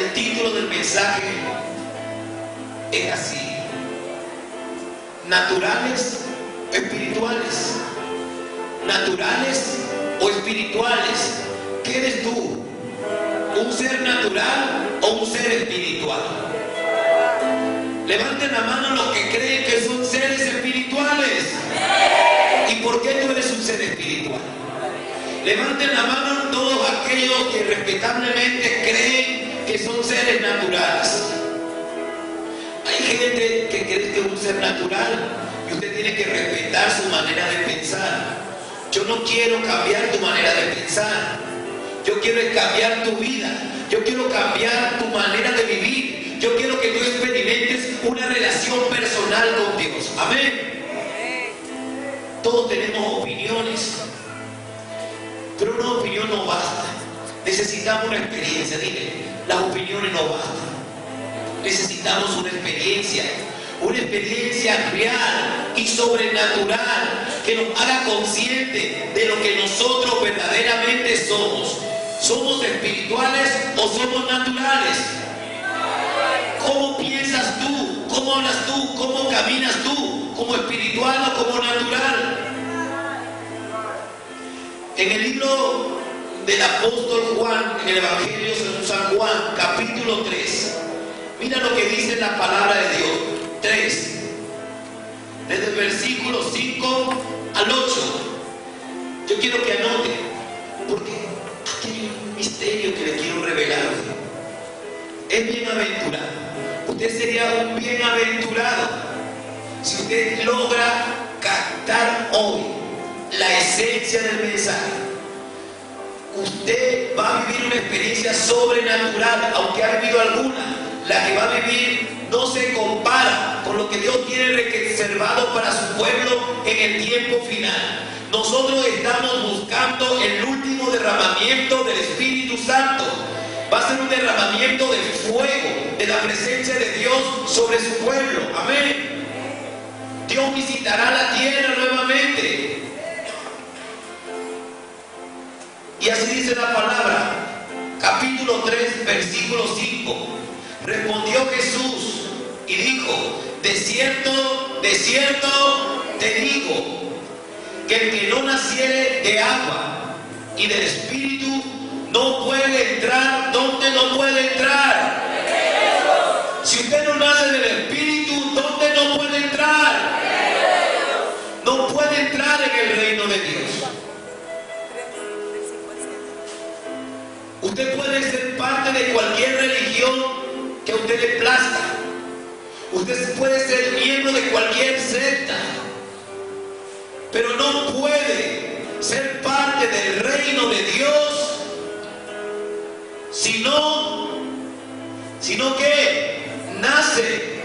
El título del mensaje es así: naturales o espirituales. Naturales o espirituales. ¿Qué eres tú? ¿Un ser natural o un ser espiritual? Levanten la mano los que creen que son seres espirituales. ¿Y por qué tú eres un ser espiritual? Levanten la mano todos aquellos que respetablemente creen que son seres naturales. Hay gente que cree que es un ser natural y usted tiene que respetar su manera de pensar. Yo no quiero cambiar tu manera de pensar. Yo quiero cambiar tu vida. Yo quiero cambiar tu manera de vivir. Yo quiero que tú experimentes una relación personal con Dios. Amén. Todos tenemos opiniones, pero una opinión no basta. Necesitamos una experiencia. Dile, las opiniones no bastan. Necesitamos una experiencia real y sobrenatural que nos haga conscientes de lo que nosotros verdaderamente somos. ¿Somos espirituales o somos naturales? ¿Cómo piensas tú? ¿Cómo hablas tú? ¿Cómo caminas tú? ¿Como espiritual o como natural? En el libro del apóstol Juan, en el Evangelio según San Juan, capítulo 3, mira lo que dice la palabra de Dios. 3, desde el versículo 5 al 8. Yo quiero que anote, porque aquí hay un misterio que le quiero revelar. Es bienaventurado. Usted sería un bienaventurado si usted logra captar hoy la esencia del mensaje. Usted va a vivir una experiencia sobrenatural, aunque ha vivido alguna. La que va a vivir no se compara con lo que Dios tiene reservado para su pueblo en el tiempo final. Nosotros estamos buscando el último derramamiento del Espíritu Santo. Va a ser un derramamiento de fuego, de la presencia de Dios sobre su pueblo. Amén. Dios visitará la tierra nuevamente. Y así dice la palabra, capítulo 3, versículo 5. Respondió Jesús y dijo: de cierto te digo, que el que no naciere de agua y del Espíritu no puede entrar. ¿Dónde no puede entrar? Si usted no nace del Espíritu, ¿dónde no puede entrar? No puede entrar en el reino de Dios. Usted puede ser parte de cualquier religión que a usted le plazca. Usted puede ser miembro de cualquier secta, pero no puede ser parte del reino de Dios sino que nace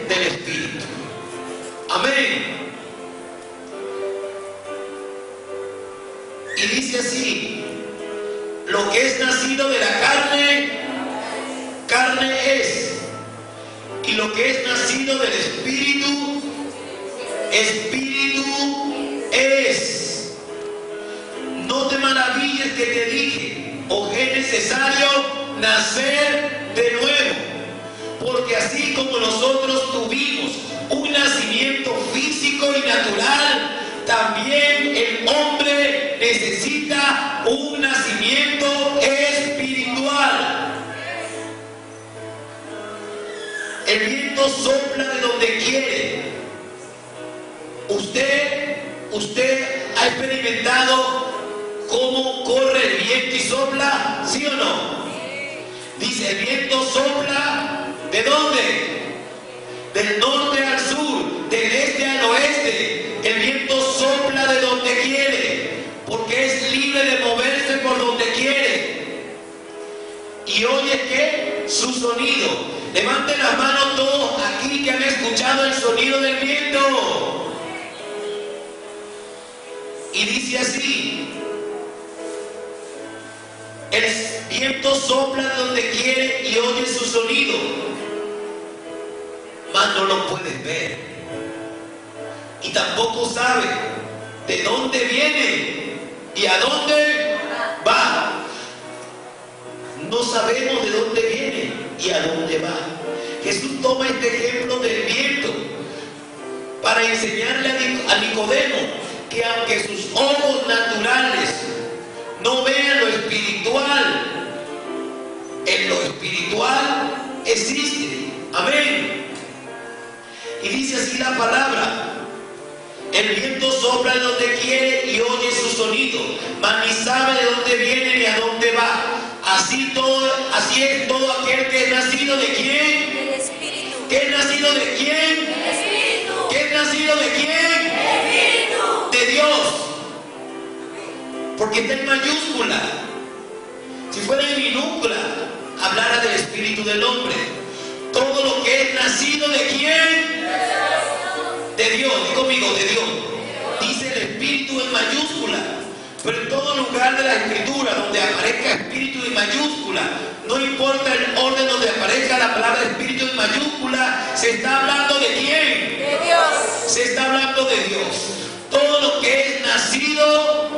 del Espíritu. Amén. Y dice así: lo que es nacido de la carne, carne es. Y lo que es nacido del Espíritu, Espíritu es. No te maravilles que te dije, os es necesario nacer de nuevo. Porque así como nosotros tuvimos un nacimiento físico y natural, también el hombre necesita un nacimiento espiritual. El viento sopla de donde quiere. Usted ha experimentado cómo corre el viento y sopla, ¿sí o no? Dice, el viento sopla, ¿de dónde? Del norte al sur, del este al oeste. El viento sopla de donde quiere, porque es libre de moverse por donde quiere. Y oye que su sonido. Levanten las manos todos aquí que han escuchado el sonido del viento. Y dice así: el viento sopla de donde quiere y oye su sonido, mas no lo puedes ver. Y tampoco sabe de dónde viene y a dónde va. No sabemos de dónde viene. y a dónde va. Jesús toma este ejemplo del viento para enseñarle a Nicodemo que aunque sus ojos naturales no vean lo espiritual, en lo espiritual existe. Amén. Y dice así la palabra: el viento sopla de donde quiere y oye su sonido, mas ni sabe de dónde viene ni a dónde va. Así es todo aquel que es nacido de quién. Del Espíritu. ¿Que es nacido de quién? Del Espíritu. ¿Que es nacido de quién? Del Espíritu. De Dios. Porque está en mayúscula. Si fuera en minúscula, hablara del espíritu del hombre. Todo lo que es nacido de quién? De Dios. Digo conmigo, de Dios. Dice el espíritu en mayúscula. Pero en todo lugar de la escritura donde aparezca espíritu en mayúscula, no importa el orden donde aparezca la palabra espíritu en mayúscula, se está hablando de quién? De Dios. Se está hablando de Dios. Todo lo que es nacido,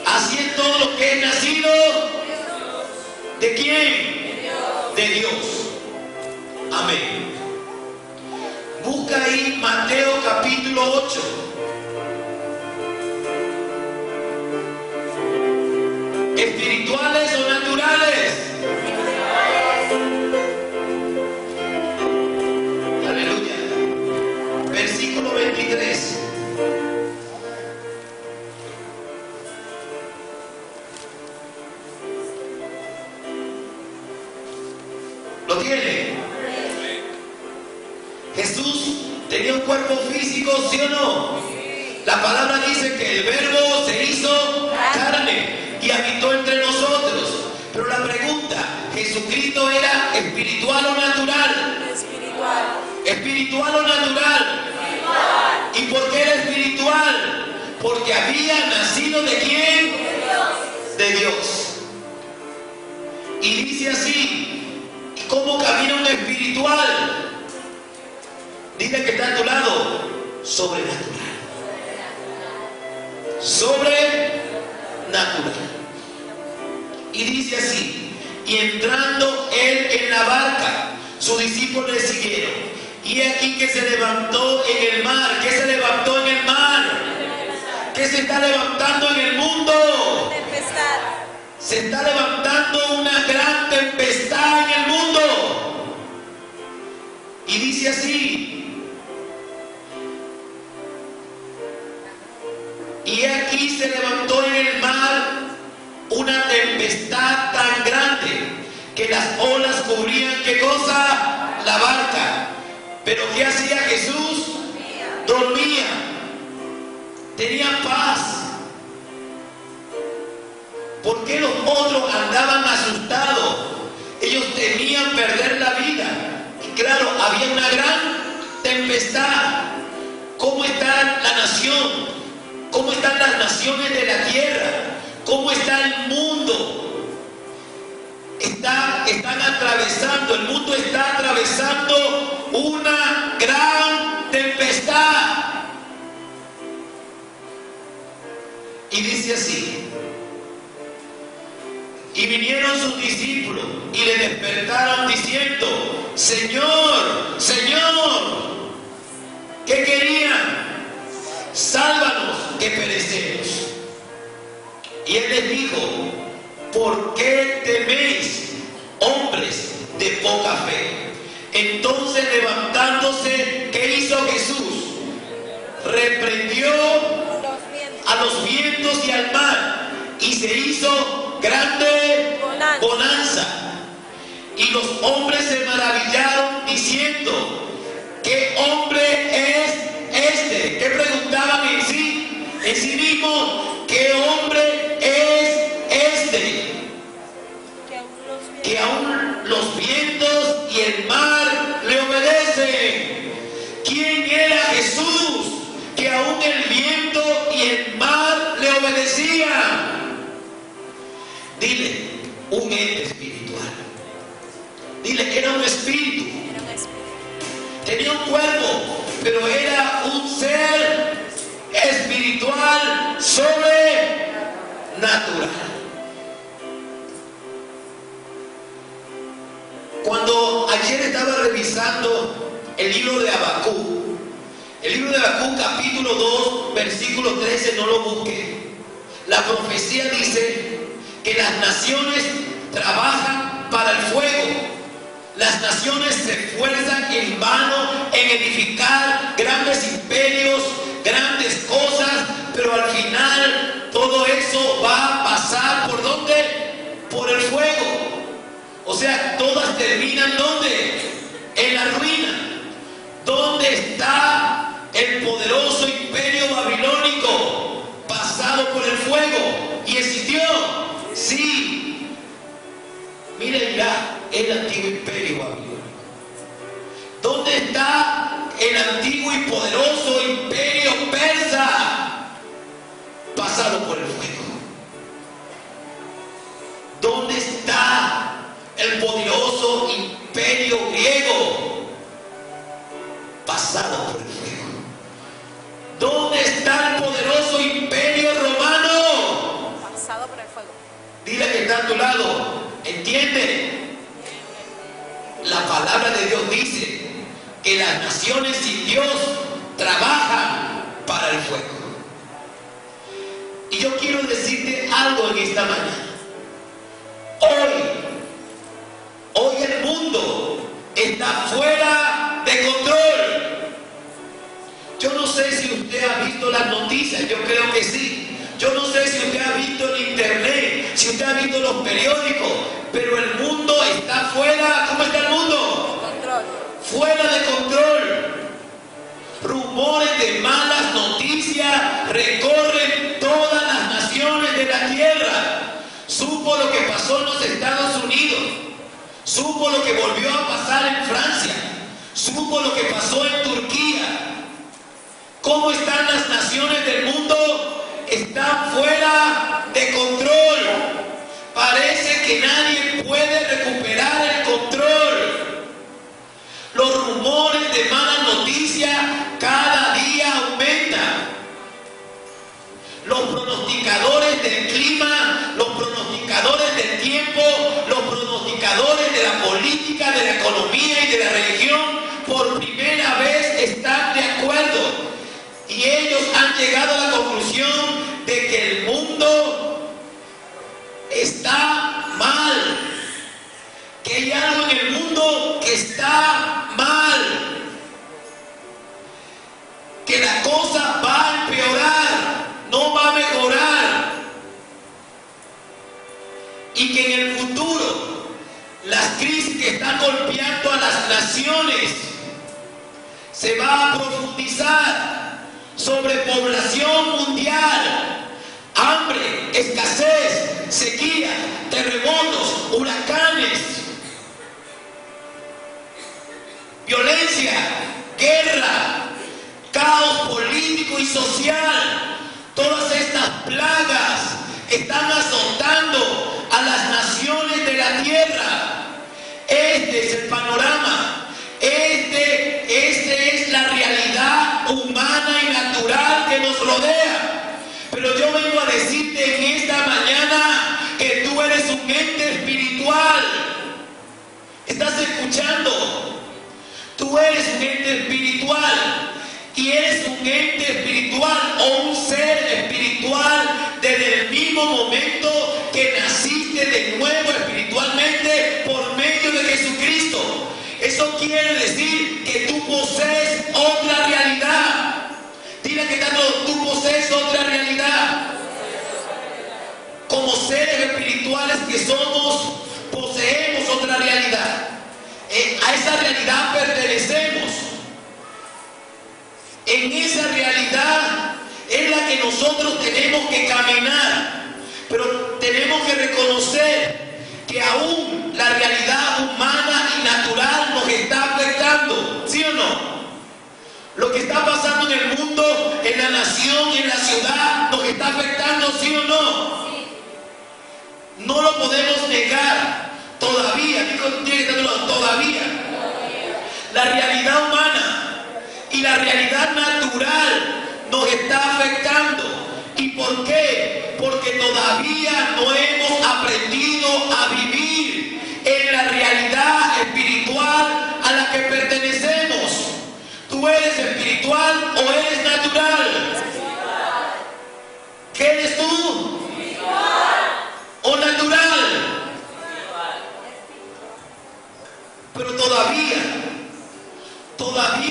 así es todo lo que es nacido. ¿De quién? De Dios. Amén. Busca ahí Mateo capítulo 8. ¿Espirituales o naturales? Aleluya. Versículo 23. ¿Lo tiene? Jesús tenía un cuerpo físico, ¿sí o no? La palabra dice que el verbo se hizo carne y habitó entre nosotros. Pero la pregunta, ¿Jesucristo era espiritual o natural? Espiritual. ¿Espiritual o natural? Espiritual. ¿Y por qué era espiritual? Porque había nacido ¿de quién? De Dios. Y dice así: ¿y cómo camina un espiritual? Dile que está a tu lado: sobrenatural. Sobrenatural. Y dice así: y entrando él en la barca, sus discípulos le siguieron. Y aquí que se levantó en el mar. ¿Qué se levantó en el mar? ¿Qué se está levantando en el mundo? Tempestad. Se está levantando una gran tempestad en el mundo. Y dice así: y aquí se levantó en el mar una tempestad tan grande que las olas cubrían, ¿qué cosa? La barca. Pero ¿qué hacía Jesús? Dormía. Tenía paz. ¿Por qué los otros andaban asustados? Ellos temían perder la vida. Y claro, había una gran tempestad. ¿Cómo está la nación? ¿Cómo están las naciones de la tierra? ¿Cómo está el mundo? El mundo está atravesando una gran tempestad. Y dice así: y vinieron sus discípulos y le despertaron diciendo: Señor, Señor, ¿qué querían? Sálvanos, que perecemos. Y él les dijo: ¿por qué teméis, hombres de poca fe? Entonces, levantándose, ¿qué hizo Jesús? Reprendió a los vientos y al mar, y se hizo grande bonanza. Y los hombres se maravillaron diciendo: ¿qué hombre es este? ¿Qué preguntaban en sí mismos? ¿Qué hombre es este? Que aún los vientos y el mar le obedecen. ¿Quién era Jesús? Que aún el viento y el mar le obedecían. Dile: un ente espiritual. Dile que era un espíritu. Tenía un cuerpo, pero era un ser espiritual sobrenatural. Cuando Ayer estaba revisando el libro de Habacuc. El libro de Habacuc, capítulo 2, versículo 13, no lo busque. La profecía dice que las naciones trabajan para el fuego. Las naciones se esfuerzan en vano en edificar grandes imperios, grandes cosas, pero al final todo eso va a pasar ¿por dónde? Por el fuego. O sea, todas terminan ¿dónde? En la ruina. ¿Dónde está el poderoso imperio babilónico? Pasado por el fuego. ¿Y existió? Sí. Miren ya el antiguo imperio babilónico. ¿Dónde está el antiguo y poderoso imperio persa? Pasado por el fuego. ¿Dónde está el poderoso imperio griego? Pasado por el fuego. ¿Dónde está el poderoso imperio romano? Pasado por el fuego. Dile que está a tu lado. ¿Entiende? La palabra de Dios dice que las naciones sin Dios trabajan para el fuego. Y yo quiero decirte algo en esta mañana. Hoy el mundo está fuera de control. Yo no sé si usted ha visto las noticias, yo creo que sí. Yo no sé si usted ha visto en internet, si usted ha visto los periódicos, pero el mundo está fuera. ¿Cómo está el mundo? Control. Fuera de control. Rumores de malas noticias recorren todas las naciones de la tierra. Supo lo que pasó en los Estados Unidos. Supo lo que volvió a pasar en Francia. Supo lo que pasó en Turquía. ¿Cómo están las naciones del mundo? Están fuera de control. Parece que nadie puede recuperar el control. Los rumores de malas noticias cada día aumentan. Los pronosticadores del clima, los pronosticadores del tiempo, los pronosticadores de la política, de la economía y de la religión, por primera vez están de acuerdo. Y ellos han llegado a la conclusión de que el mundo está mal. Que hay algo en el mundo que está mal. Que la cosa va a empeorar, no va a mejorar. Y que en el futuro las crisis que están golpeando a las naciones se va a profundizar. Sobrepoblación mundial, hambre, escasez, sequía, terremotos, huracanes, violencia, guerra, caos político y social. Todas estas plagas están azotando a las naciones de la tierra. Este es el panorama. Este es la realidad humana y natural que nos rodea. Pero yo vengo a decirte en esta mañana que tú eres un ente espiritual. ¿Estás escuchando? Tú eres un ente espiritual. Y eres un ente espiritual o un ser espiritual desde el mismo momento que naciste de nuevo espiritualmente por medio de Jesucristo. Eso quiere decir que tú posees otra realidad. Dile que tú posees otra realidad. Como seres espirituales que somos, poseemos otra realidad. A esa realidad pertenecemos. En esa realidad es la que nosotros tenemos que caminar. Pero tenemos que reconocer que aún la realidad humana y natural nos está afectando, ¿sí o no? Lo que está pasando en el mundo, en la nación y en la ciudad, nos está afectando, ¿sí o no? Sí. No lo podemos negar. Todavía, todavía. La realidad humana y la realidad natural nos está afectando. ¿Y por qué? Porque todavía no hemos aprendido a vivir en la realidad espiritual espiritual o eres natural? ¿Qué eres tú? ¿O natural? Pero todavía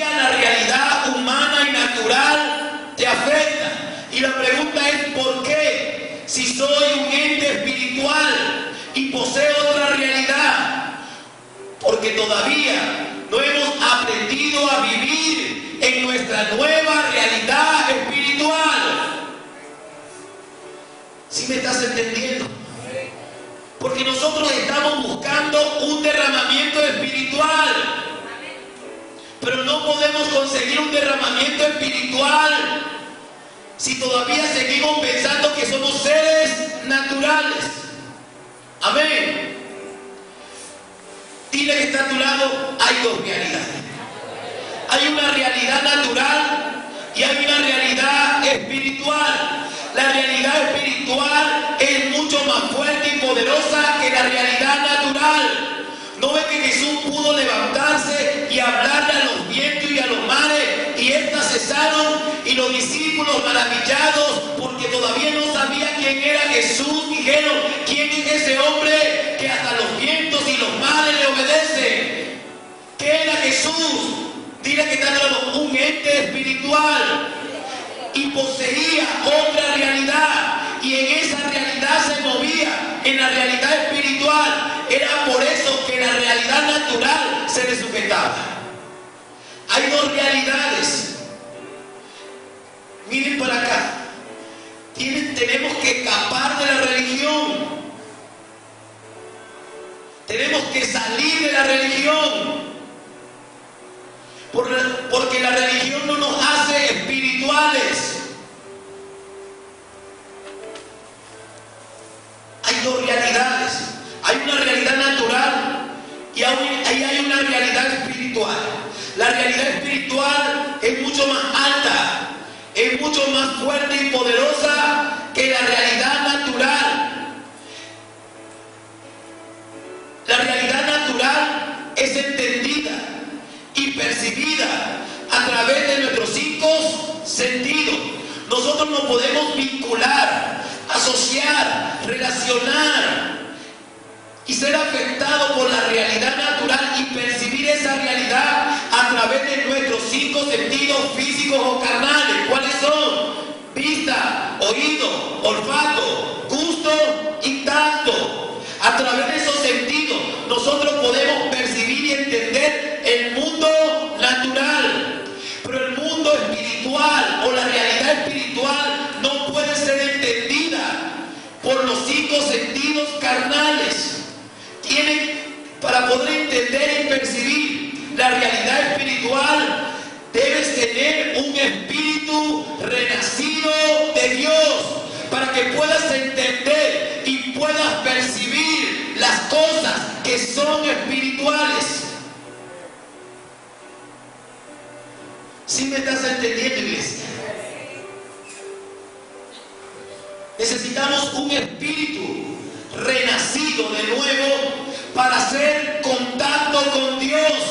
la realidad humana y natural te afecta. Y la pregunta es, ¿por qué? Si soy un ente espiritual y poseo otra realidad. Porque todavía no hemos aprendido a vivir en nuestra nueva realidad espiritual. ¿Sí me estás entendiendo? Porque nosotros estamos buscando un derramamiento espiritual, pero no podemos conseguir un derramamiento espiritual si todavía seguimos pensando que somos seres naturales. Amén. Dile que está a tu lado, hay dos realidades. Hay una realidad natural y hay una realidad espiritual. La realidad espiritual es mucho más fuerte y poderosa que la realidad natural. ¿No ve que Jesús pudo levantarse y hablarle a los vientos y a los mares y éstas cesaron? Y los discípulos, maravillados porque todavía no sabían quién era Jesús, dijeron: ¿quién es ese hombre que hasta los vientos y los mares le obedecen? ¿Qué era Jesús? Dile que está hablando un ente espiritual y poseía otra realidad, y en esa realidad se movía, en la realidad espiritual. Era por eso que la realidad natural se le sujetaba. Hay dos realidades. Miren para acá. Tenemos que escapar de la religión. Tenemos que salir de la religión. Porque la religión no nos hace espirituales. Hay dos realidades. Hay una realidad natural y hay una realidad espiritual. La realidad espiritual es mucho más alta, es mucho más fuerte y poderosa que la realidad natural. La realidad natural es entendida y percibida a través de nuestros 5 sentidos. Nosotros nos podemos vincular, asociar, relacionar y ser afectados por la realidad natural y percibir esa realidad a través de nuestros 5 sentidos físicos o carnales. ¿Cuáles son? Vista, oído, olfato, gusto y tacto. A través de esos sentidos nosotros podemos percibir y entender el mundo natural. Pero el mundo espiritual o la realidad espiritual no puede ser entendida por los 5 sentidos carnales. Para poder entender y percibir la realidad espiritual, debes tener un espíritu renacido de Dios para que puedas entender y puedas percibir las cosas que son espirituales. ¿Sí me estás entendiendo, iglesia? Necesitamos un espíritu renacido de nuevo para hacer contacto con Dios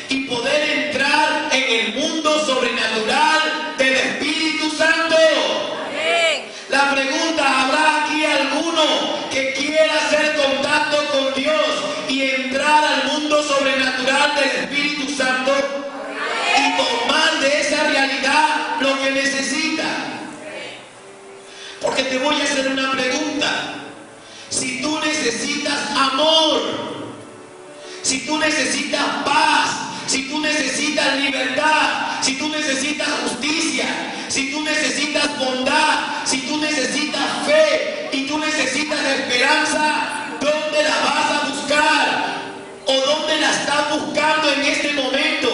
y poder entrar en el mundo sobrenatural del Espíritu Santo. Amén. La pregunta: ¿habrá aquí alguno que quiera hacer contacto con Dios y entrar al mundo sobrenatural del Espíritu Santo? Amén. Y tomar de esa realidad lo que necesita. Porque te voy a hacer una pregunta. Si tú necesitas amor, si tú necesitas paz, si tú necesitas libertad, si tú necesitas justicia, si tú necesitas bondad, si tú necesitas fe y tú necesitas esperanza, ¿dónde la vas a buscar? ¿O dónde la estás buscando en este momento?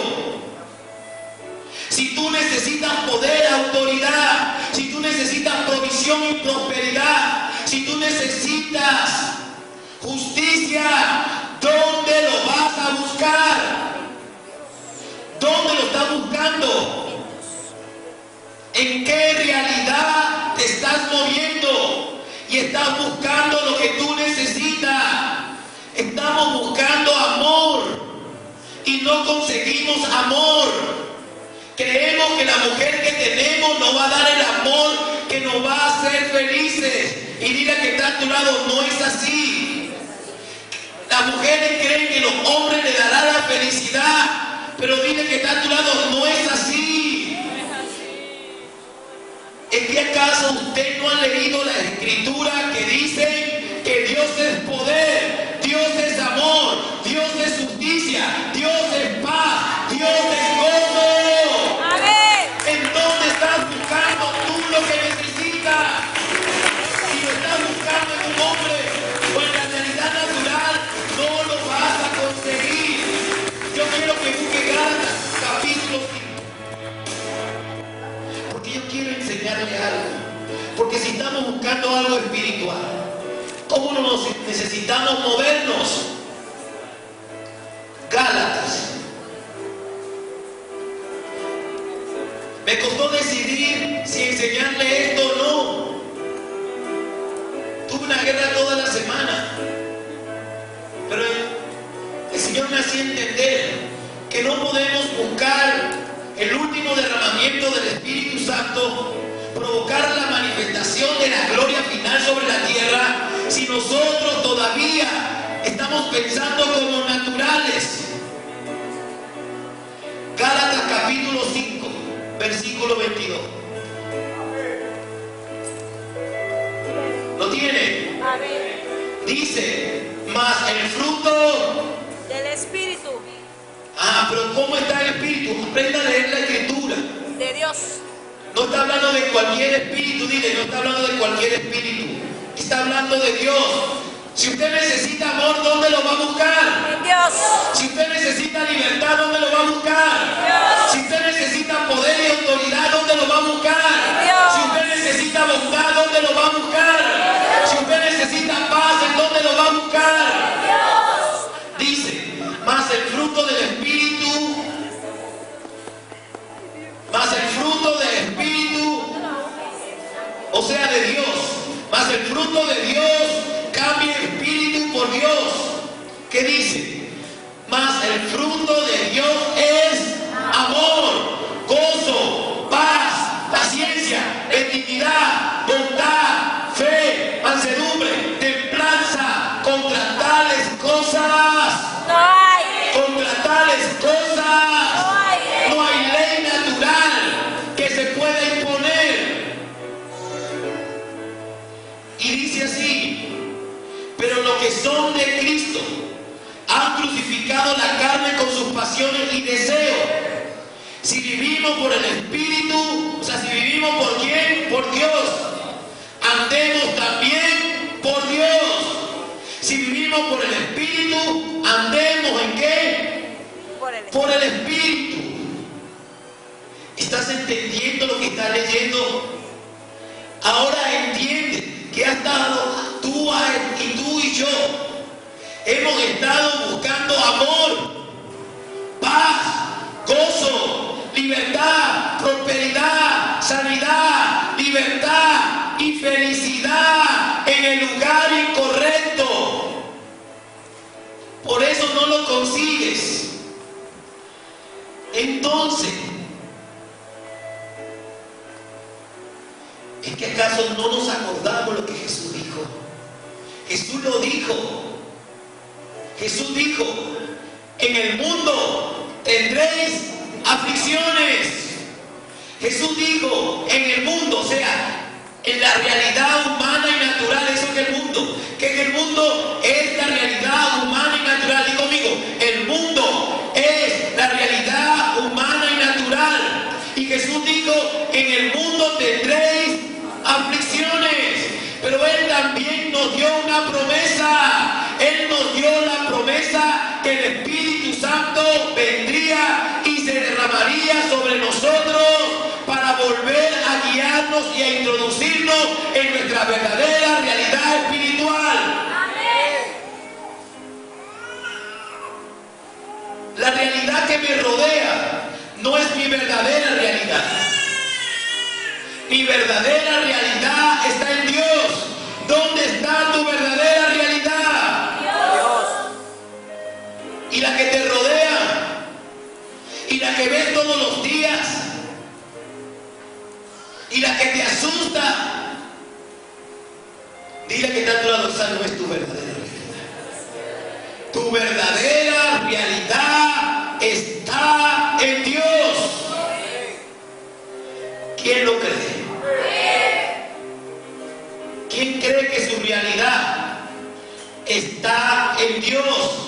Si tú necesitas poder, autoridad, si tú necesitas provisión y prosperidad, si tú necesitas justicia, ¿dónde lo vas a buscar? ¿Dónde lo estás buscando? ¿En qué realidad te estás moviendo? Y estás buscando lo que tú necesitas. Estamos buscando amor y no conseguimos amor. Creemos que la mujer que tenemos nos va a dar el amor que nos va a hacer felices. Y dile que está a tu lado, no es así. Las mujeres creen que los hombres le darán la felicidad, pero dile que está a tu lado, no es así. ¿Es que acaso usted no ha leído la escritura que dice que Dios es poder, Dios es amor, Dios es justicia, Dios es paz, Dios es gozo? Amén. ¿En dónde estás buscando tú lo que necesitas? Si lo estás buscando en un hombre o en la realidad natural, no lo vas a conseguir. Yo quiero que busque Gálatas capítulo 5. Porque yo quiero enseñarle algo. Porque si estamos buscando algo espiritual, ¿cómo nos necesitamos movernos? Gálatas. Me costó decidir si enseñarle esto o no. Tuve una guerra toda la semana. Pero el Señor me hacía entender que no podemos buscar el último derramamiento del Espíritu Santo, provocar la manifestación de la gloria final sobre la tierra, si nosotros todavía estamos pensando como naturales. Gálatas capítulo 5, versículo 22. ¿Lo tiene? Amén. Dice, mas el fruto... Del Espíritu pero ¿cómo está el Espíritu? Aprenda a leer la Escritura. de Dios. No está hablando de cualquier espíritu, dile, no está hablando de cualquier espíritu. Está hablando de Dios. Si usted necesita amor, ¿dónde lo va a buscar? En Dios. Si usted necesita libertad, ¿dónde lo va a buscar? Si usted necesita poder y autoridad, ¿dónde lo va a buscar? Dios. Si usted necesita bondad, ¿dónde lo va a buscar? Si usted necesita paz, ¿en dónde lo va a buscar? Dice, más el fruto del Espíritu, más el fruto del Espíritu, o sea, de Dios, más el fruto de Dios, cambia espíritu por Dios. ¿Qué dice? Más el fruto de Dios es amor, gozo, paz, paciencia, benignidad, bondad, fe, mansedumbre, templanza. Contra tales cosas, No hay. contra tales cosas, No hay. no hay ley natural que se pueda imponer. Y dice así, pero los que son de Cristo han crucificado la carne con sus pasiones y deseos. Si vivimos por el Espíritu, o sea, si vivimos por ¿quién? Por Dios, andemos también por Dios. Si vivimos por el Espíritu, andemos ¿en qué? Por el Espíritu. ¿Estás entendiendo lo que estás leyendo? Ahora entiende que has estado tú y yo hemos estado buscando amor, paz, gozo, libertad, prosperidad, sanidad, libertad y felicidad en el lugar incorrecto. Por eso no lo consigues. Entonces, ¿es que acaso no nos acordamos lo que Jesús dijo? Jesús lo dijo. Jesús dijo, en el mundo tendréis aflicciones. Jesús dijo, en el mundo, o sea, en la realidad humana y natural, eso es el mundo. Que en el mundo es la realidad humana y natural. Digo conmigo, el mundo es la realidad humana y natural. Y Jesús dijo, en el mundo tendréis aflicciones. Pero Él también nos dio una promesa. Él nos dio la promesa que el Espíritu Santo vendría y se derramaría sobre nosotros para volver a guiarnos y a introducirnos en nuestra verdadera realidad espiritual. Amén. La realidad que me rodea no es mi verdadera realidad. Mi verdadera realidad está en Dios. ¿Dónde está tu verdadera realidad? Dios. Y la que te rodea y la que ves todos los días, y la que te asusta, dile que está a tu lado, esa no es tu verdadera realidad. Tu verdadera realidad está en Dios. ¿Quién lo cree? ¿Quién cree que su realidad está en Dios?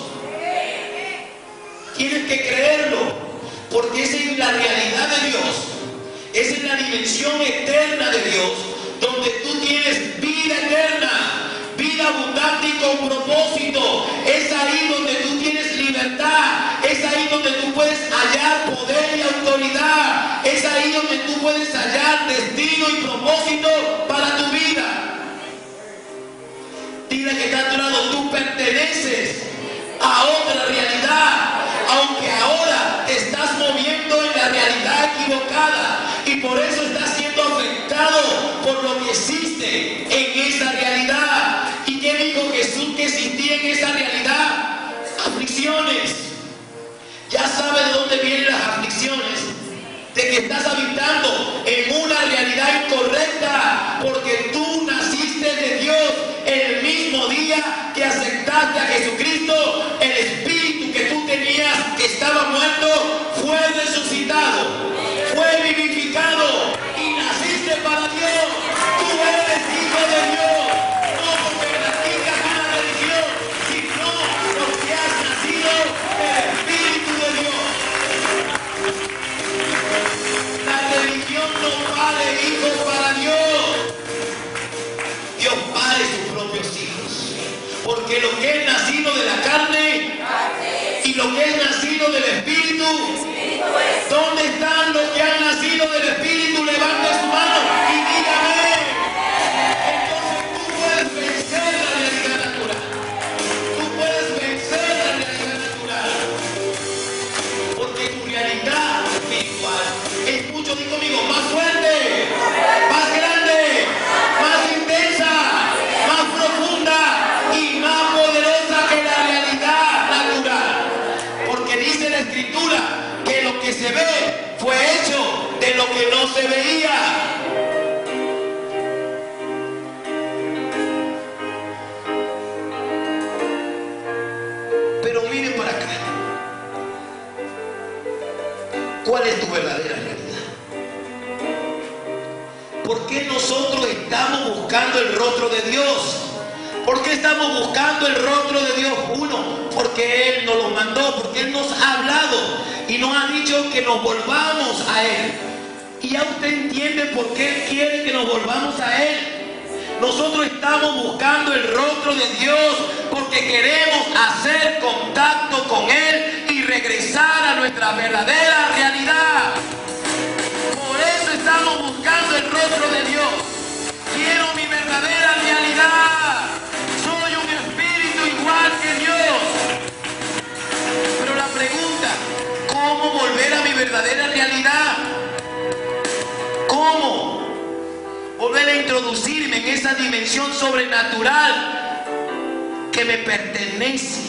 Tienes que creerlo, porque esa es la realidad de Dios. Esa es la dimensión eterna de Dios, donde tú tienes vida eterna, vida abundante y con propósito. Es ahí donde tú tienes libertad, es ahí donde tú puedes hallar poder y autoridad, es ahí donde tú puedes hallar destino y propósito para tu vida. Dile que está a tu lado, tú perteneces a otra realidad, aunque ahora te estás moviendo en la realidad equivocada y por eso estás siendo afectado por lo que existe en esa realidad. ¿Y qué dijo Jesús que existía en esa realidad? Aflicciones. Ya sabes de dónde vienen las aflicciones, de que estás habitando en una realidad incorrecta, porque tú naciste de Dios el mismo día que aceptaste a Jesucristo. El espíritu que tú tenías, que estaba muerto, fue resucitado, fue vivificado y naciste para Dios. Tú eres hijo de Dios, no porque practicas una religión, sino porque has nacido del Espíritu de Dios. La religión no vale hijos para Dios. Dios pare sus propios hijos, porque lo que es nacido de la carne y lo que es nacido del Espíritu, ¿dónde están los que han nacido del Espíritu? Levante su mano y dígame. Entonces tú puedes vencer la realidad natural, tú puedes vencer la realidad natural, porque tu realidad espiritual es mucho, di conmigo, más fuerte, más grande, más intensa, más profunda y más poderosa que la realidad natural. Porque dice la Escritura que lo que se ve fue hecho de lo que no se veía. Pero miren para acá. ¿Cuál es tu verdadera realidad? ¿Por qué nosotros estamos buscando el rostro de Dios? ¿Por qué estamos buscando el rostro de Dios? Uno, porque Él nos lo mandó, porque Él nos ha hablado y nos ha dicho que nos volvamos a Él. Y ya usted entiende por qué Él quiere que nos volvamos a Él. Nosotros estamos buscando el rostro de Dios porque queremos hacer contacto con Él y regresar a nuestra verdadera realidad. Por eso estamos buscando el rostro de Dios. Quiero mi verdadera realidad. Soy un espíritu igual que Dios. Pero la pregunta, ¿cómo volver a mi verdadera realidad? ¿Cómo volver a introducirme en esa dimensión sobrenatural que me pertenece?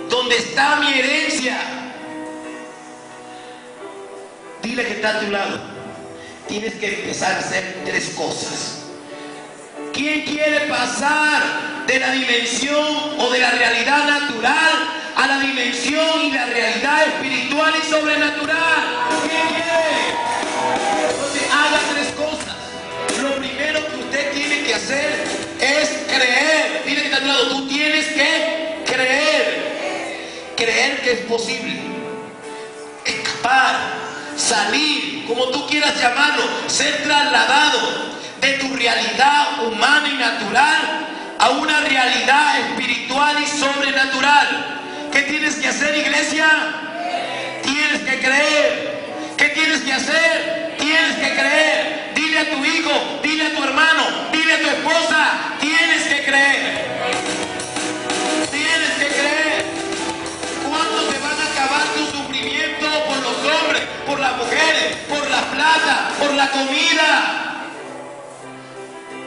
¿Dónde está mi herencia? Dile que está a tu lado. Tienes que empezar a hacer tres cosas. ¿Quién quiere pasar de la dimensión o de la realidad natural a la dimensión y la realidad espiritual y sobrenatural? ¿Quién quiere? Entonces haga tres cosas. Lo primero que usted tiene que hacer es creer. Dile que está a tu lado. Tú tienes que creer. Creer que es posible. Escapar, salir, como tú quieras llamarlo, ser trasladado de tu realidad humana y natural a una realidad espiritual y sobrenatural. ¿Qué tienes que hacer, iglesia? Tienes que creer. ¿Qué tienes que hacer? Tienes que creer. Dile a tu hijo, dile a tu hermano, dile a tu esposa, tienes que creer. Tienes que creer. ¿Cuándo se van a acabar tu sufrimiento por los hombres, por las mujeres, por la plata, por la comida?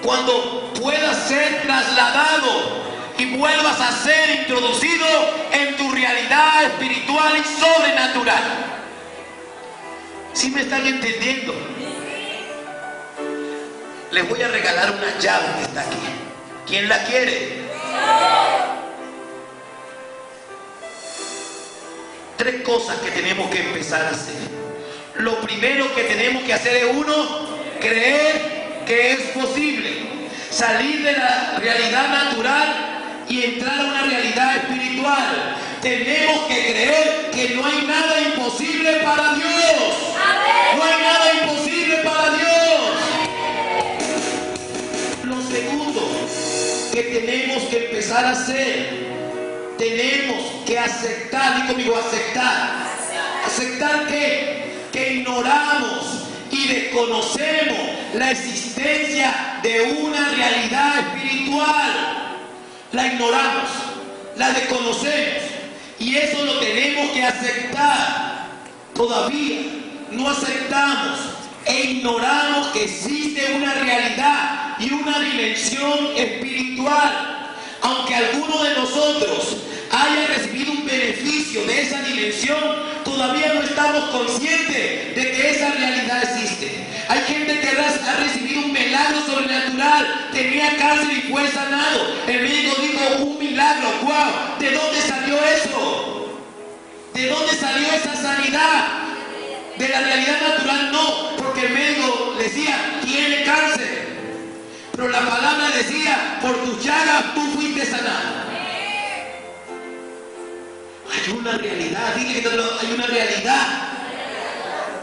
Cuando puedas ser trasladado y vuelvas a ser introducido en tu realidad espiritual y sobrenatural. ¿Sí me están entendiendo? Les voy a regalar una llave que está aquí. ¿Quién la quiere? Tres cosas que tenemos que empezar a hacer. Lo primero que tenemos que hacer es uno, creer que es posible salir de la realidad natural y entrar a una realidad espiritual. Tenemos que creer que no hay nada imposible para Dios. No hay nada imposible para Dios. Lo segundo que tenemos que empezar a hacer, tenemos que aceptar, di conmigo, aceptar. ¿Aceptar qué? Que ignoramos y desconocemos la existencia de una realidad espiritual. La ignoramos, la desconocemos y eso lo tenemos que aceptar. Todavía no aceptamos e ignoramos que existe una realidad y una dimensión espiritual. Aunque alguno de nosotros haya recibido un beneficio de esa dimensión, todavía no estamos conscientes de que esa realidad existe. Hay gente que ha recibido un milagro sobrenatural, tenía cáncer y fue sanado. El médico dijo, un milagro, wow, ¿de dónde salió eso? ¿De dónde salió esa sanidad? De la realidad natural no, porque el médico decía, tiene cáncer. Pero la palabra decía, por tus llagas tú fuiste sanado. Hay una realidad, dile que hay una realidad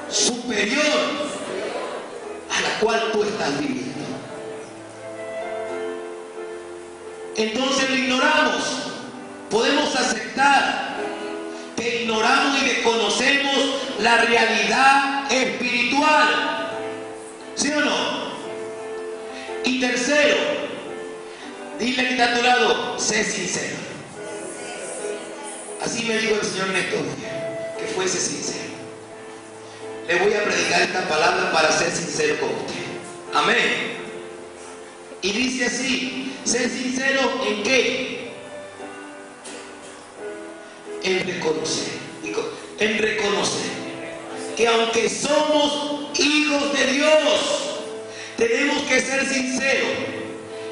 superior a la cual tú estás viviendo. Entonces lo ignoramos. Podemos aceptar que ignoramos y desconocemos la realidad espiritual. ¿Sí o no? Y tercero, dile que está a tu lado, sé sincero. Así me dijo el Señor Néstor, que fuese sincero. Le voy a predicar esta palabra para ser sincero con usted. Amén. Y dice así, ser sincero ¿en qué? En reconocer. En reconocer que aunque somos hijos de Dios, tenemos que ser sinceros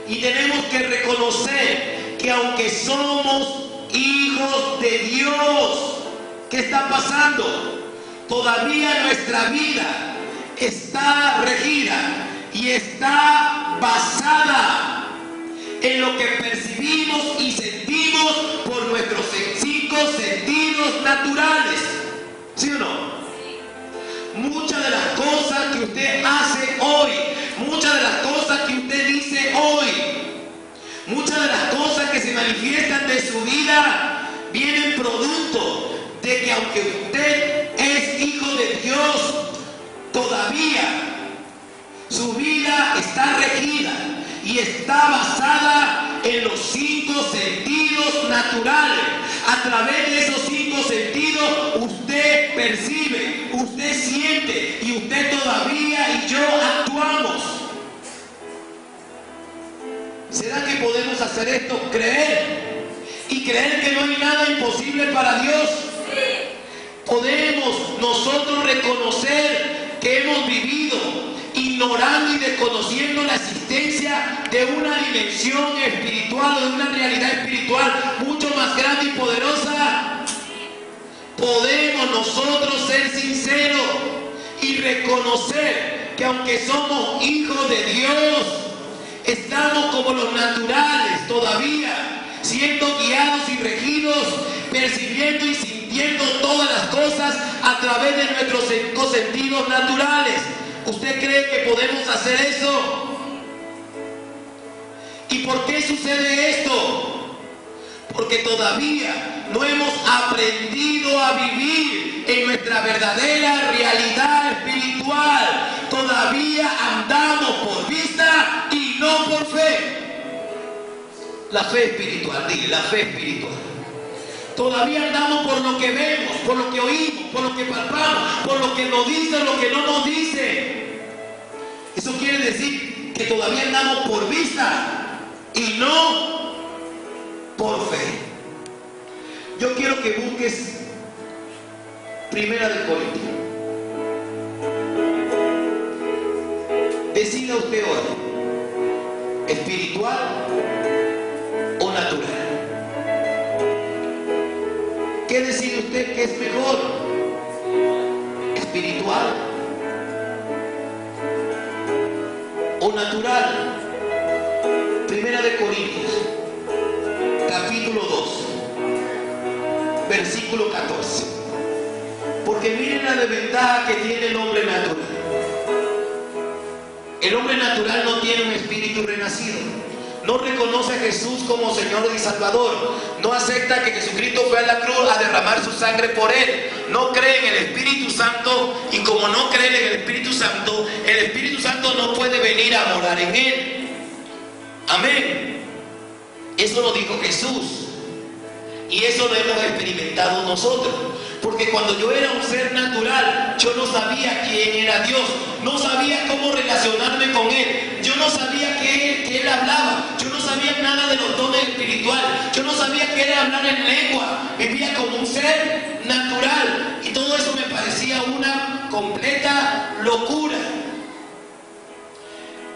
y tenemos que reconocer que aunque somos hijos de Dios, ¿qué está pasando? Todavía nuestra vida está regida y está basada en lo que percibimos y sentimos por nuestros 5 sentidos naturales. ¿Sí o no? Muchas de las cosas que usted hace hoy, muchas de las cosas que usted dice hoy, muchas de las cosas que se manifiestan de su vida vienen producto de que aunque usted es hijo de Dios, todavía su vida está regida y está basada en los 5 sentidos naturales. A través de esos 5 sentidos usted percibe, usted siente y usted todavía y yo actuamos. ¿Será que podemos hacer esto? Creer. Y creer que no hay nada imposible para Dios. Podemos nosotros reconocer que hemos vivido ignorando y desconociendo la existencia de una dimensión espiritual o de una realidad espiritual mucho más grande y poderosa. Podemos nosotros ser sinceros y reconocer que aunque somos hijos de Dios, estamos como los naturales todavía, siendo guiados y regidos, percibiendo y sintiendo todas las cosas a través de nuestros 5 sentidos naturales. ¿Usted cree que podemos hacer eso? ¿Y por qué sucede esto? Porque todavía no hemos aprendido a vivir en nuestra verdadera realidad espiritual. Todavía andamos por vista y no por fe. La fe espiritual, dile, la fe espiritual. Todavía andamos por lo que vemos, por lo que oímos, por lo que palpamos, por lo que nos dice o lo que no nos dice. Eso quiere decir que todavía andamos por vista y no por fe. Yo quiero que busques 1 Corintios. usted hoy? ¿Espiritual o natural? ¿Qué decide usted que es mejor? ¿Espiritual o natural? Primera de Corintios, capítulo 2, versículo 14. Porque miren la desventaja que tiene el hombre natural. El hombre natural no tiene un espíritu renacido. No reconoce a Jesús como Señor y Salvador. No acepta que Jesucristo fue a la cruz a derramar su sangre por él. No cree en el Espíritu Santo, y como no cree en el Espíritu Santo no puede venir a morar en él. Amén. Eso lo dijo Jesús. Y eso lo hemos experimentado nosotros. Porque cuando yo era un ser natural, yo no sabía quién era Dios. No sabía cómo relacionarme con Él. Yo no sabía que Él hablaba. Yo no sabía nada de los dones espirituales. Yo no sabía qué era hablar en lengua. Vivía como un ser natural. Y todo eso me parecía una completa locura.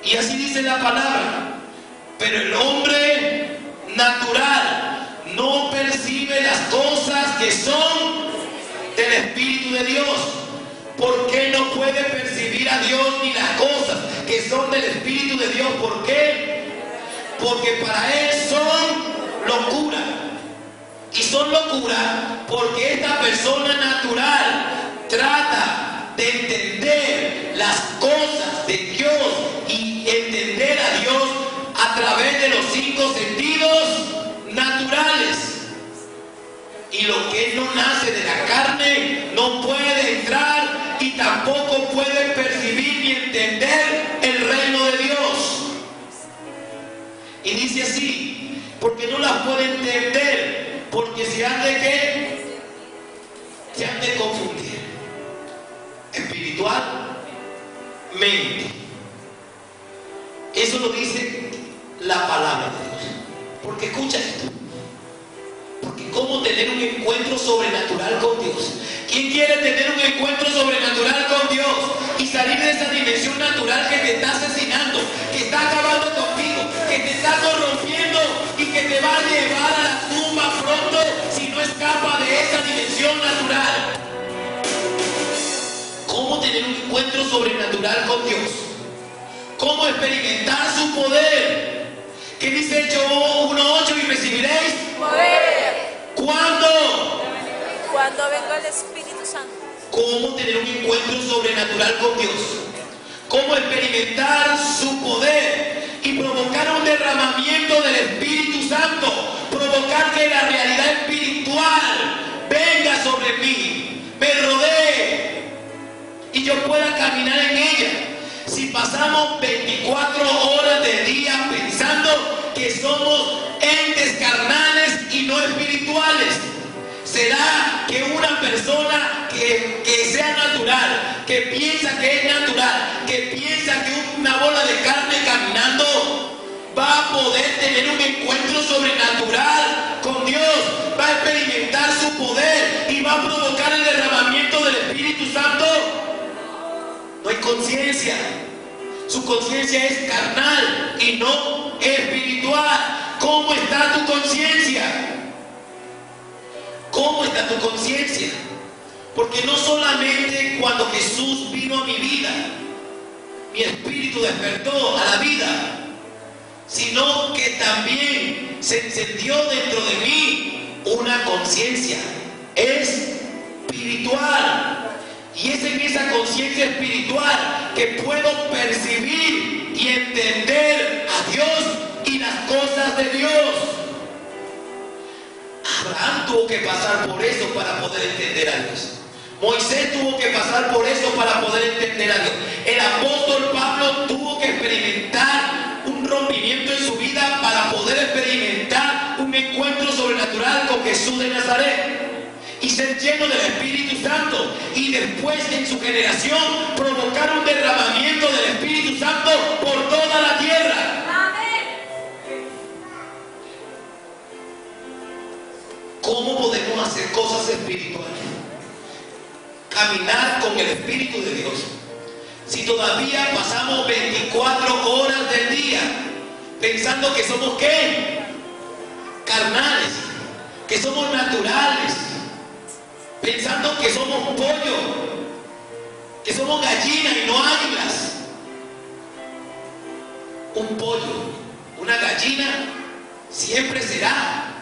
Y así dice la palabra. Pero el hombre natural no percibe las cosas que son del Espíritu de Dios. ¿Por qué no puede percibir a Dios ni las cosas que son del Espíritu de Dios? ¿Por qué? Porque para él son locura. Y son locura porque esta persona natural trata de entender las cosas de Dios y entender a Dios a través de los 5 sentidos naturales. Y lo que no nace de la carne no puede entrar y tampoco puede percibir ni entender el reino de Dios. Y dice así, porque no las puede entender, porque se han de ¿qué? Se han de confundir espiritualmente. Eso lo dice la palabra de Dios. Porque escucha esto. Porque ¿cómo tener un encuentro sobrenatural con Dios? ¿Quién quiere tener un encuentro sobrenatural con Dios y salir de esa dimensión natural que te está asesinando, que está acabando contigo, que te está corrompiendo y que te va a llevar a la tumba pronto si no escapa de esa dimensión natural? ¿Cómo tener un encuentro sobrenatural con Dios? ¿Cómo experimentar su poder? ¿Qué dice Hechos 1:8? Y recibiréis poder. ¿Cuándo? Cuando venga el Espíritu Santo. ¿Cómo tener un encuentro sobrenatural con Dios? ¿Cómo experimentar su poder y provocar un derramamiento del Espíritu Santo? Provocar que la realidad espiritual venga sobre mí, me rodee y yo pueda caminar en ella. Si pasamos 24 horas del día pensando que somos entes carnales y no espirituales, ¿será que una persona que sea natural, que piensa que es natural, que piensa que una bola de carne caminando va a poder tener un encuentro sobrenatural con Dios? ¿Va a experimentar su poder y va a provocar el derramamiento del Espíritu Santo? No hay conciencia. Su conciencia es carnal y no espiritual. ¿Cómo está tu conciencia? ¿Cómo está tu conciencia? Porque no solamente cuando Jesús vino a mi vida, mi espíritu despertó a la vida, sino que también se encendió dentro de mí una conciencia espiritual. Y es en esa conciencia espiritual que puedo percibir y entender a Dios y las cosas de Dios. Abraham tuvo que pasar por eso para poder entender a Dios. Moisés tuvo que pasar por eso para poder entender a Dios. El apóstol Pablo tuvo que experimentar un rompimiento en su vida para poder experimentar un encuentro sobrenatural con Jesús de Nazaret y ser lleno del Espíritu Santo, y después en su generación provocar un derramamiento del Espíritu Santo por toda la tierra. ¿Cómo podemos hacer cosas espirituales? Caminar con el Espíritu de Dios si todavía pasamos 24 horas del día pensando que somos ¿qué? Carnales, que somos naturales, pensando que somos pollo, que somos gallinas y no águilas. Un pollo, una gallina, siempre será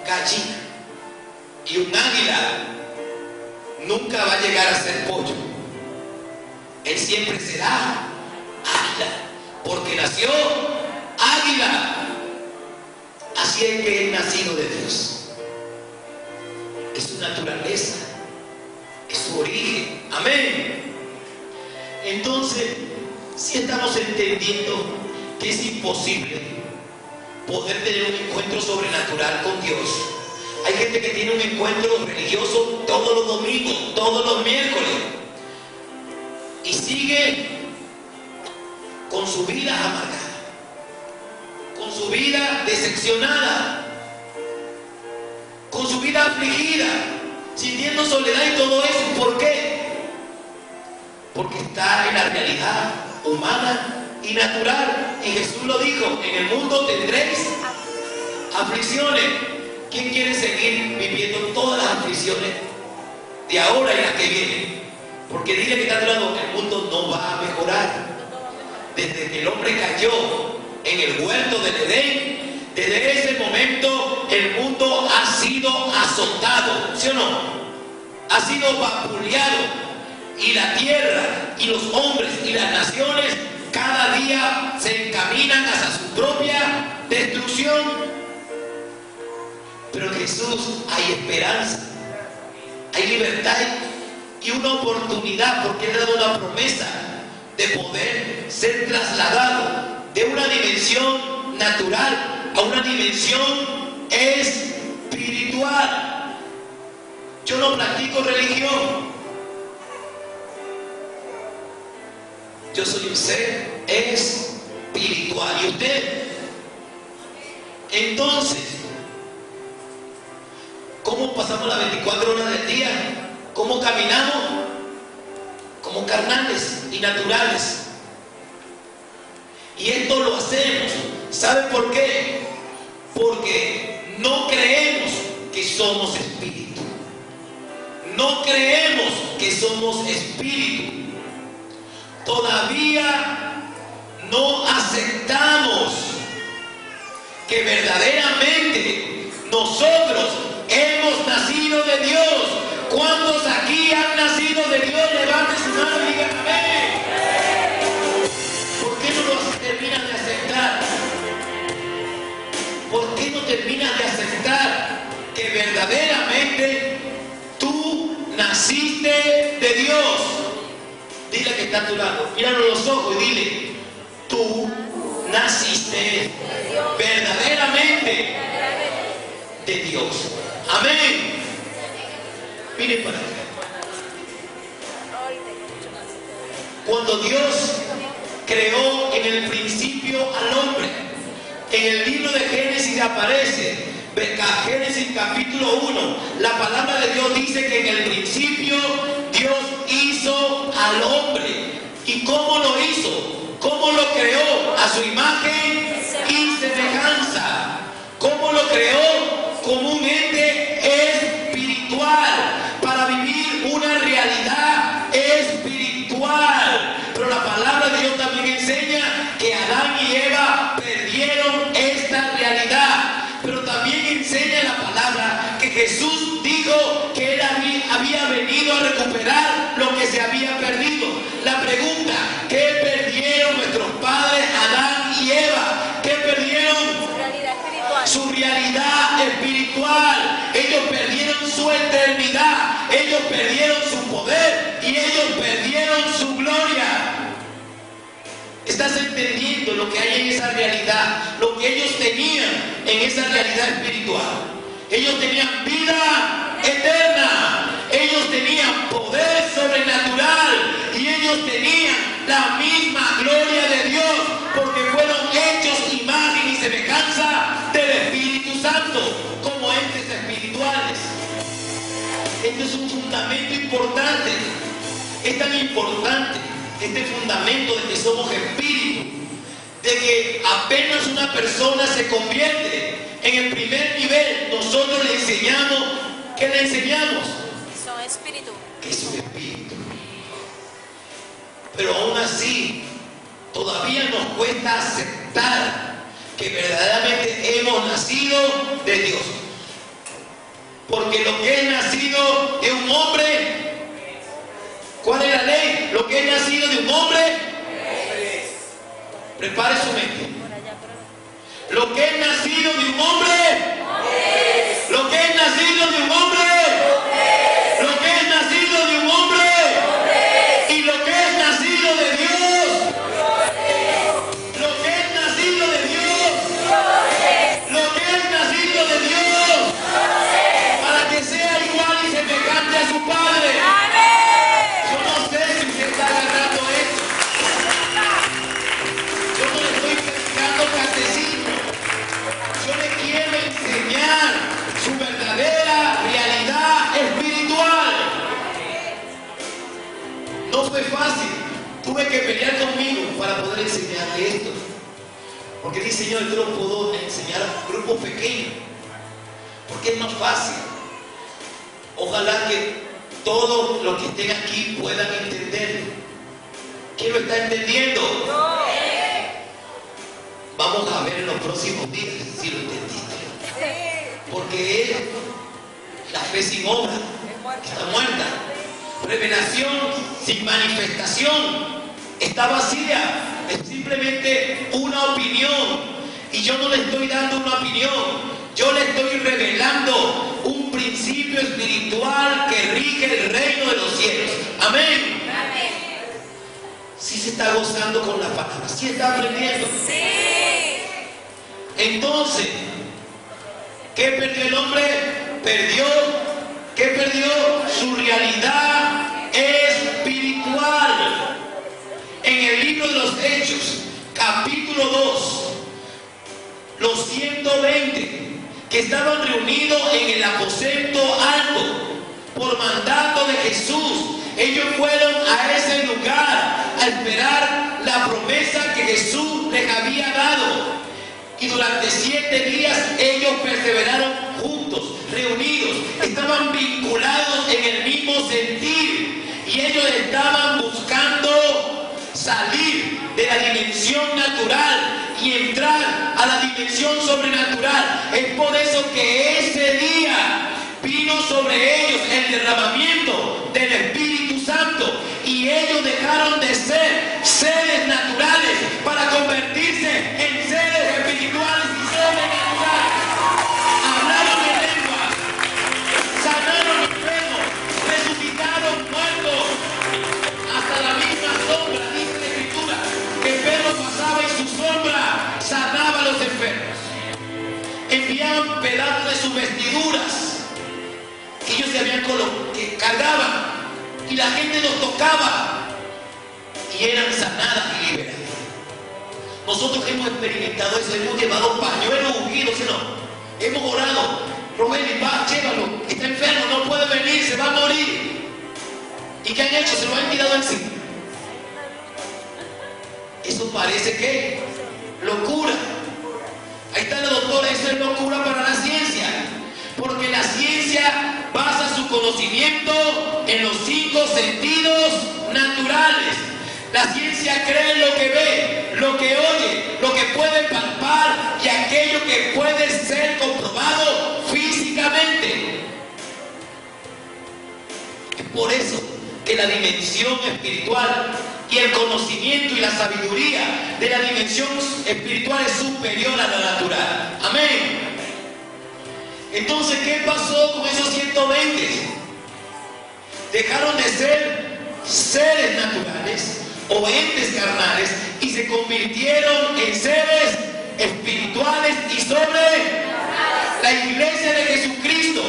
gallina. Y un águila nunca va a llegar a ser pollo. Él siempre será águila, porque nació águila. Así es que es nacido de Dios. Es su naturaleza, es su origen. Amén. Entonces, si estamos entendiendo que es imposible poder tener un encuentro sobrenatural con Dios. Hay gente que tiene un encuentro religioso todos los domingos, todos los miércoles, y sigue con su vida amargada, con su vida decepcionada, con su vida afligida, sintiendo soledad y todo eso. ¿Por qué? Porque está en la realidad humana y natural. Y Jesús lo dijo: en el mundo tendréis aflicciones. ¿Quién quiere seguir viviendo todas las aflicciones de ahora y las que vienen? Porque dile que está a tu lado: el mundo no va a mejorar. Desde que el hombre cayó en el huerto del Edén, desde ese momento el mundo ha sido azotado, ¿sí o no? Ha sido vapuleado, y la tierra y los hombres y las naciones cada día se encaminan hacia su propia destrucción. Pero en Jesús hay esperanza, hay libertad y una oportunidad, porque Él ha dado una promesa de poder ser trasladado de una dimensión natural a una dimensión espiritual. Yo no practico religión. Yo soy un ser espiritual. ¿Y usted? Entonces, ¿cómo pasamos las 24 horas del día? ¿Cómo caminamos? Como carnales y naturales. Y esto lo hacemos. ¿Sabe por qué? Porque no creemos que somos espíritu. No creemos que somos espíritu. Todavía no aceptamos que verdaderamente nosotros hemos nacido de Dios. ¿Cuántos aquí han nacido de Dios? Levanten su mano y digan amén. ¿Por qué no lo terminas de aceptar? ¿Por qué no terminas de aceptar que verdaderamente tú naciste de Dios? Dile que está a tu lado, míralo a los ojos y dile: tú naciste verdaderamente de Dios. Amén. Miren para acá. Cuando Dios creó en el principio al hombre, en el libro de Génesis aparece, Génesis capítulo 1, la palabra de Dios dice que en el principio Dios hizo al hombre. ¿Y cómo lo hizo? ¿Cómo lo creó? A su imagen y semejanza. ¿Cómo lo creó? Como un ente espiritual, para vivir una realidad espiritual. Pero la palabra de Dios también enseña que Adán y Eva perdieron esta realidad. Pero también enseña la palabra que Jesús dijo que Él había venido a recuperar lo que se había perdido. La pregunta: ¿qué perdieron nuestros padres Adán y Eva? ¿Qué perdieron? Su realidad espiritual. Ellos perdieron su eternidad, ellos perdieron su poder y ellos perdieron su gloria. ¿Estás entendiendo lo que hay en esa realidad? Lo que ellos tenían en esa realidad espiritual. Ellos tenían vida eterna, ellos tenían poder sobrenatural y ellos tenían la misma gloria de Dios, porque fueron hechos imagen y semejanza del Espíritu Santo como entes espirituales. Esto es un fundamento importante. Es tan importante este fundamento de que somos espíritu, de que apenas una persona se convierte en el primer nivel, nosotros le enseñamos, ¿qué le enseñamos? Son espíritu. Que es un espíritu. Pero aún así, todavía nos cuesta aceptar que verdaderamente hemos nacido de Dios. Porque lo que es nacido de un hombre, ¿cuál es la ley? Lo que es nacido de un hombre, prepare su mente. Lo que es nacido de un hombre, lo que es nacido de un hombre, lo que es nacido de un hombre, y lo que es nacido de Dios, lo que es nacido de Dios, lo que es nacido de Dios, para que sea igual y semejante a su Padre. Yo no sé si usted está agarrando esto. Yo no le estoy predicando catecismo. Yo le quiero enseñar su verdadera realidad espiritual. No fue fácil. Tuve que pelear conmigo para poder enseñarle esto. Porque dice, Señor, yo lo puedo enseñar a grupos pequeños. Porque es más fácil. Ojalá que todos los que estén aquí puedan entenderlo. ¿Quién lo está entendiendo? Vamos a ver en los próximos días si lo entendiste. Porque es la fe sin obra, está muerta. Revelación sin manifestación está vacía. Es simplemente una opinión. Y yo no le estoy dando una opinión. Yo le estoy revelando un principio espiritual que rige el reino de los cielos. Amén. Sí se está gozando con la palabra. Sí está aprendiendo. Entonces, ¿qué perdió el hombre? ¿Qué perdió? Su realidad espiritual. En el libro de los Hechos, capítulo 2, los 120 que estaban reunidos en el aposento alto por mandato de Jesús, ellos fueron a ese lugar a esperar la promesa que Jesús les había dado. Y durante 7 días ellos perseveraron juntos, reunidos, estaban vinculados en el mismo sentir. Y ellos estaban buscando salir de la dimensión natural y entrar a la dimensión sobrenatural. Es por eso que ese día vino sobre ellos el derramamiento del Espíritu Santo. Y ellos dejaron de ser seres naturales para convertirse en seres espirituales y sobrenaturales. Hablaron en lenguas, sanaron enfermos, resucitaron muertos. Hasta la misma sombra, dice la Escritura, que Pedro pasaba y su sombra sanaba a los enfermos. Enviaban pedazos de sus vestiduras que ellos se habían que cargaban. Y la gente los tocaba y eran sanadas y liberadas. Nosotros hemos experimentado eso, hemos llevado pañuelos ungidos, ¿sí no? Hemos orado, Robert, va, llévalo, está enfermo, no puede venir, se va a morir. ¿Y qué han hecho? Se lo han tirado encima. Eso parece que locura. Ahí está la doctora, eso es locura para la ciencia. Porque la ciencia basa su conocimiento en los 5 sentidos naturales. La ciencia cree en lo que ve, lo que oye, lo que puede palpar y aquello que puede ser comprobado físicamente. Es por eso que la dimensión espiritual y el conocimiento y la sabiduría de la dimensión espiritual es superior a la natural. Amén. Entonces, ¿qué pasó con esos 120? Dejaron de ser seres naturales o entes carnales y se convirtieron en seres espirituales y sobrenaturales. La iglesia de Jesucristo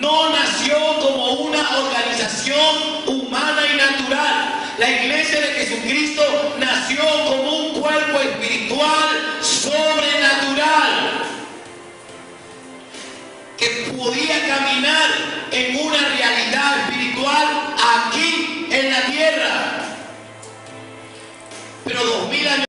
no nació como una organización humana y natural. La iglesia de Jesucristo nació como un cuerpo espiritual sobrenatural que podía caminar en una realidad espiritual aquí en la tierra. Pero 2000 años